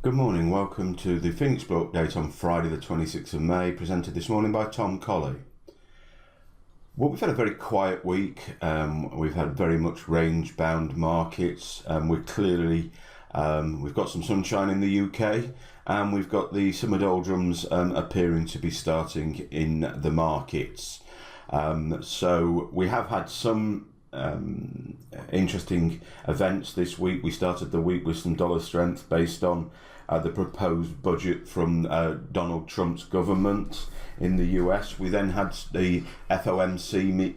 Good morning, welcome to the Phoenix Blue Update on Friday the 26th of May, presented this morning by Tom Colley. Well, we've had a very quiet week. We've had very much range-bound markets. We've got some sunshine in the UK, and we've got the summer doldrums appearing to be starting in the markets. So we have had some interesting events this week. We started the week with some dollar strength based on the proposed budget from Donald Trump's government in the US. We then had the FOMC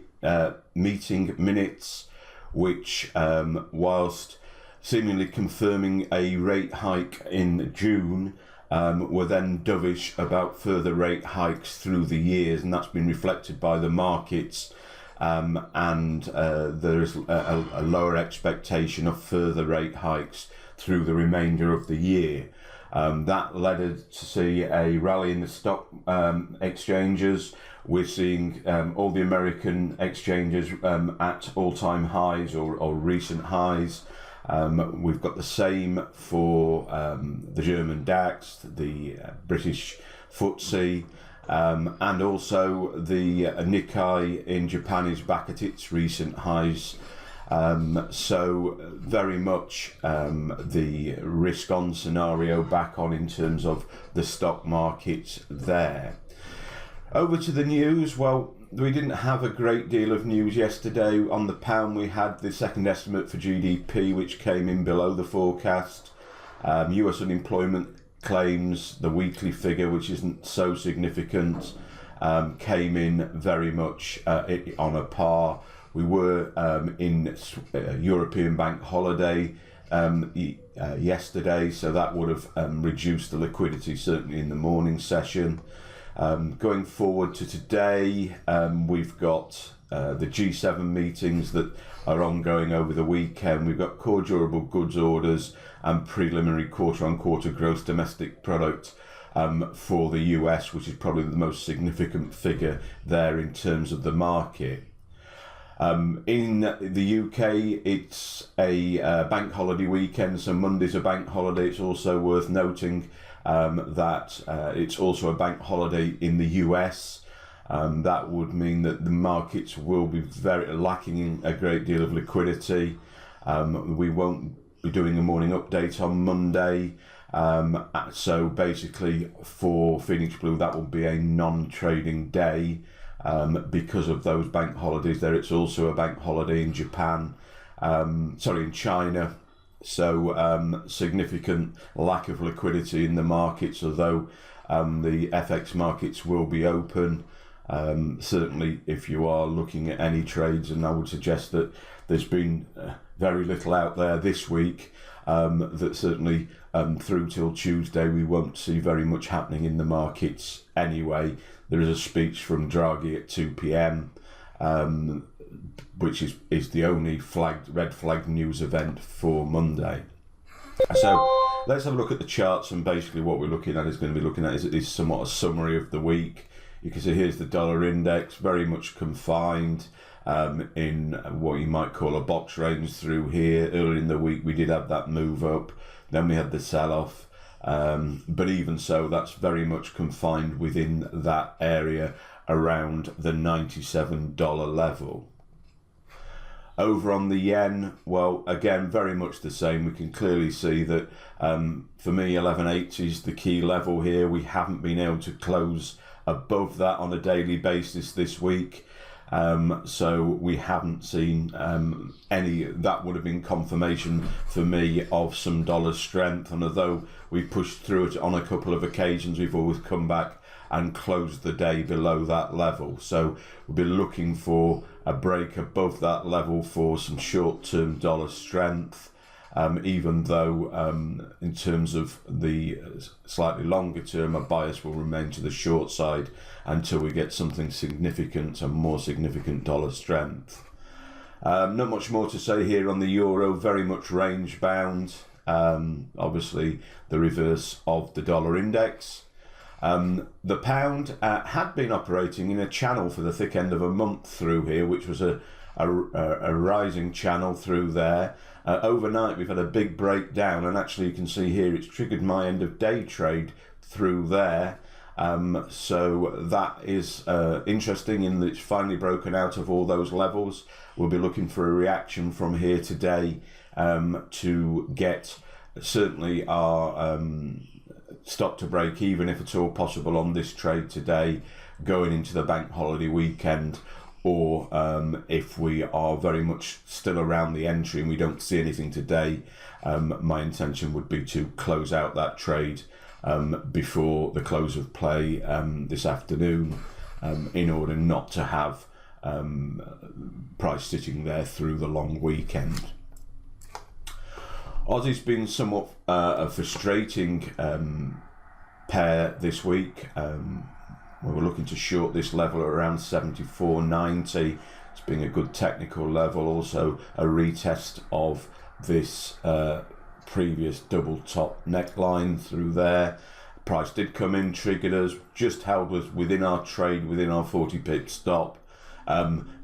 meeting minutes, which, whilst seemingly confirming a rate hike in June, were then dovish about further rate hikes through the years, and that's been reflected by the markets. There is a lower expectation of further rate hikes through the remainder of the year. That led us to see a rally in the stock exchanges. We're seeing all the American exchanges at all-time highs or recent highs. We've got the same for the German DAX, the British FTSE, and also the Nikkei in Japan is back at its recent highs. So very much the risk-on scenario back on in terms of the stock market there. Over to the news. Well, we didn't have a great deal of news yesterday. On the pound, we had the second estimate for GDP, which came in below the forecast. US unemployment claims, the weekly figure, which isn't so significant, came in very much on a par. We were in European bank holiday yesterday, so that would have reduced the liquidity, certainly in the morning session. Going forward to today, we've got the G7 meetings that are ongoing over the weekend. We've got core durable goods orders and preliminary quarter-on-quarter gross domestic product for the US, which is probably the most significant figure there in terms of the market. In the UK, it's a bank holiday weekend, so Monday's a bank holiday. It's also worth noting that it's also a bank holiday in the US. That would mean that the markets will be very lacking in a great deal of liquidity. We won't be doing a morning update on Monday. So basically for Phoenix Blue, that will be a non-trading day. Because of those bank holidays there. It's also a bank holiday in in China. So significant lack of liquidity in the markets, although the FX markets will be open. Certainly if you are looking at any trades, and I would suggest that there's been very little out there this week, that certainly through till Tuesday we won't see very much happening in the markets anyway. There is a speech from Draghi at 2 p.m, which is the only red flag news event for Monday. So let's have a look at the charts, and basically what we're looking at is somewhat a summary of the week. You can see here's the dollar index, very much confined in what you might call a box range through here. Earlier in the week we did have that move up, then we had the sell-off. But even so, that's very much confined within that area around the $97 level. Over on the yen, well, again, very much the same. We can clearly see that for me, 11.80 is the key level here. We haven't been able to close above that on a daily basis this week. So we haven't seen any. That would have been confirmation for me of some dollar strength, and although we've pushed through it on a couple of occasions, we've always come back and closed the day below that level. So we'll be looking for a break above that level for some short-term dollar strength, even though in terms of the slightly longer term, a bias will remain to the short side until we get something significant and more significant dollar strength. Not much more to say here on the euro, very much range bound, obviously the reverse of the dollar index. The pound had been operating in a channel for the thick end of a month through here, which was a rising channel through there. Overnight we've had a big breakdown, and actually you can see here it's triggered my end of day trade through there. So that is interesting in that it's finally broken out of all those levels. We'll be looking for a reaction from here today to get certainly our stop to break even, if at all possible, on this trade today going into the bank holiday weekend. Or if we are very much still around the entry and we don't see anything today, my intention would be to close out that trade before the close of play this afternoon, in order not to have price sitting there through the long weekend. Aussie's been somewhat a frustrating pair this week. We were looking to short this level at around 74.90. It's been a good technical level, also a retest of this previous double top neckline through there. Price did come in, triggered us, just held us within our trade, within our 40 pip stop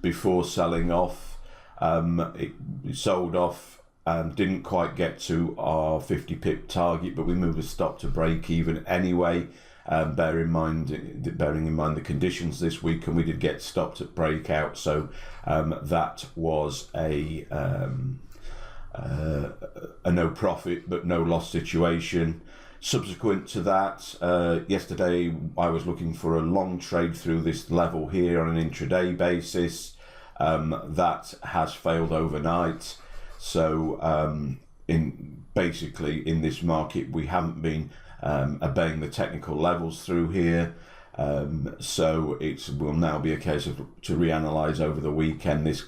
before selling off. It sold off, didn't quite get to our 50 pip target, but we moved a stop to break even anyway. Bearing in mind the conditions this week, and we did get stopped at breakout, so that was a no profit but no loss situation. Subsequent to that, yesterday I was looking for a long trade through this level here on an intraday basis. That has failed overnight. So in this market we haven't been obeying the technical levels through here, so it will now be a case of to reanalyze over the weekend. This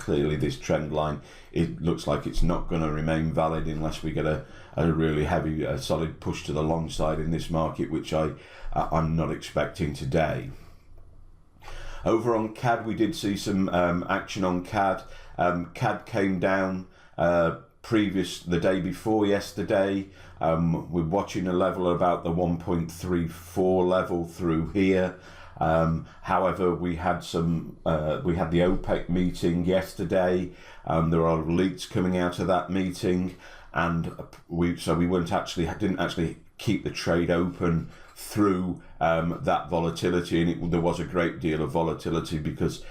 trend line, it looks like it's not going to remain valid unless we get a really heavy solid push to the long side in this market, which I'm not expecting today. Over on CAD, we did see some action on CAD. CAD came down the day before yesterday. We're watching a level about the 1.34 level through here. However, we had the OPEC meeting yesterday. There are leaks coming out of that meeting, and we didn't actually keep the trade open through that volatility, and there was a great deal of volatility because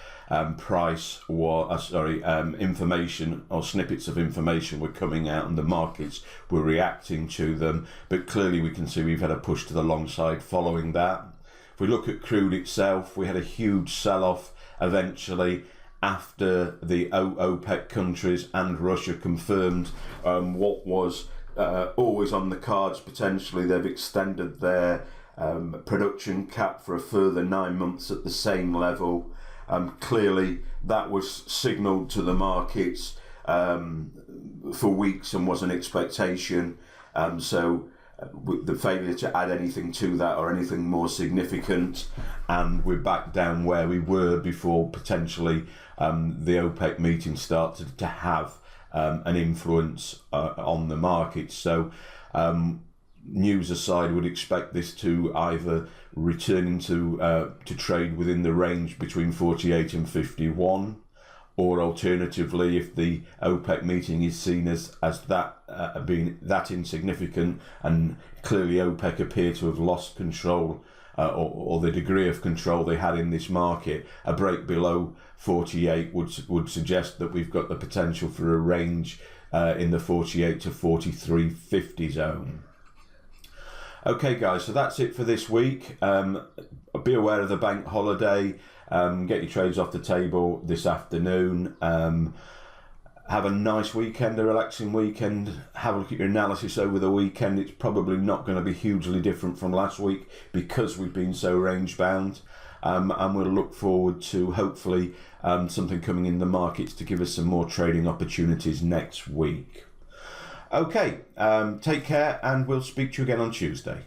information or snippets of information were coming out and the markets were reacting to them. But clearly we can see we've had a push to the long side following that. If we look at crude itself, we had a huge sell-off eventually after the OPEC countries and Russia confirmed what was always on the cards potentially. They've extended their production cap for a further 9 months at the same level. Clearly that was signalled to the markets for weeks and was an expectation. So the failure to add anything to that or anything more significant, and we're back down where we were before potentially the OPEC meeting started to have an influence on the market. So news aside, would expect this to either return into to trade within the range between 48 and 51, or alternatively, if the OPEC meeting is seen as that being that insignificant, and clearly OPEC appear to have lost control or the degree of control they had in this market, a break below 48 would suggest that we've got the potential for a range in the 48 to 43.50 zone. Okay guys, so that's it for this week. Be aware of the bank holiday. Get your trades off the table this afternoon. Have a nice weekend, a relaxing weekend. Have a look at your analysis over the weekend. It's probably not going to be hugely different from last week because we've been so range bound. And we'll look forward to hopefully something coming in the markets to give us some more trading opportunities next week. Okay, take care, and we'll speak to you again on Tuesday.